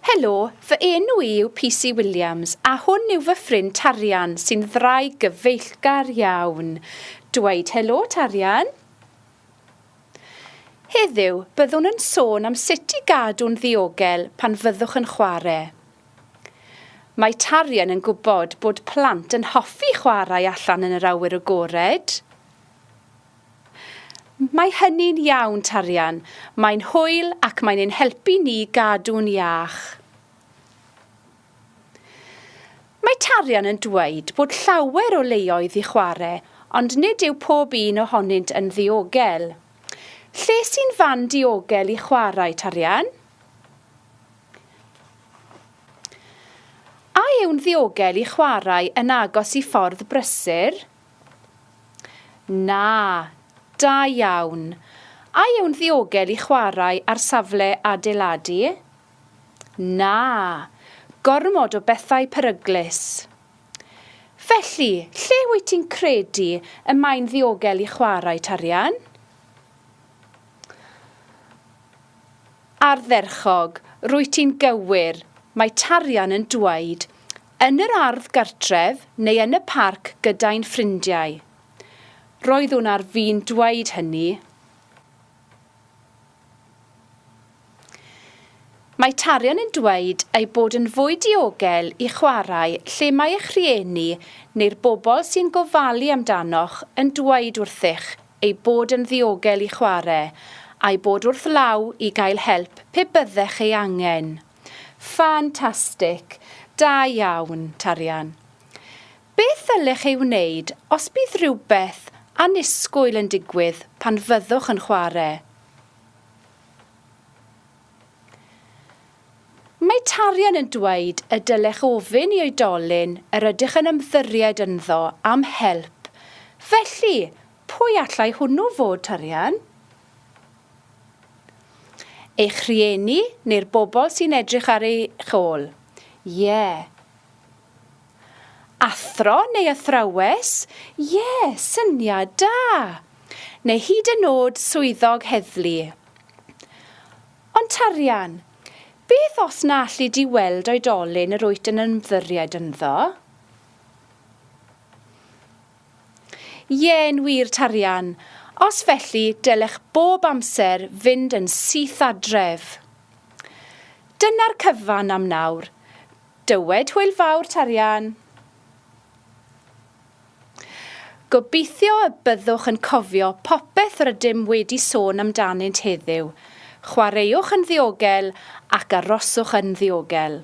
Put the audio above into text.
Helo, fy enw I yw PC Williams a hwn yw fy ffrind Tarian sy'n ddraig gyfeillgar iawn. Dweud helo Tarian. Heddiw, byddwn yn sôn am sut i gadw'n ddiogel pan fyddwch yn chwarae. Mae Tarian yn gwybod bod plant yn hoffi chwarae allan yn yr awyr agored. Mae hynny'n iawn Tarian, mae'n hwyl ac mae'n ein helpu ni gadw'n iach. Mae Tarian yn dweud bod llawer o leoedd i chwarae, ond nid yw pob un ohonynt yn ddiogel. Lle sy'n fan diogel i chwarae, Tarian? A yw'n ddiogel i chwarae yn agos i ffordd brysur? Na, da iawn. A yw'n ddiogel i chwarae ar safle adeiladu? Na, gormod o bethau peryglus. Felly, lle wyt ti'n credu y mae'n ddiogel i chwarae, Tarian? Ardderchog, rwyt ti'n gywir. Mae Tarian yn dweud, yn yr ardd gartref neu yn y parc gyda'n ffrindiau. Roedd hwn ar fi'n dweud hynny. Mae Tarian yn dweud ei bod yn fwy diogel i chwarae lle mae eich rhieni neu'r bobl sy'n gofalu amdanoch yn dweud wrthych ei bod yn ddiogel i chwarae a'i bod wrth law i gael help pe byddech ei angen. Ffantastig, da iawn, Tarian. Beth ddylech ei wneud os bydd rhywbeth annisgwyl yn digwydd pan fyddwch yn chwarae? Mae Tarian yn dweud y dylech ofyn i oedolyn yr ydych yn ymddiried ynddo am help. Felly, pwy allai hwnnw fod, Tarian? Eich rhieni neu'r bobl sy'n edrych ar eich ôl? Ie. Athro neu athrawes? Ie, syniad da. Neu hyd yn oed swyddog heddlu. Ond Tarian, beth os na allu di weld oedolyn yr wyt yn ymddiried ynddo? Ie'n wir, Tarian. Os felly, dylech bob amser fynd yn syth adref. Dyna'r cyfan am nawr. Dywed hwyl fawr, Tarian. Gobeithio y byddwch yn cofio popeth rydym wedi sôn amdanynt heddiw. Chwaraewch yn ddiogel ac aroswch yn ddiogel.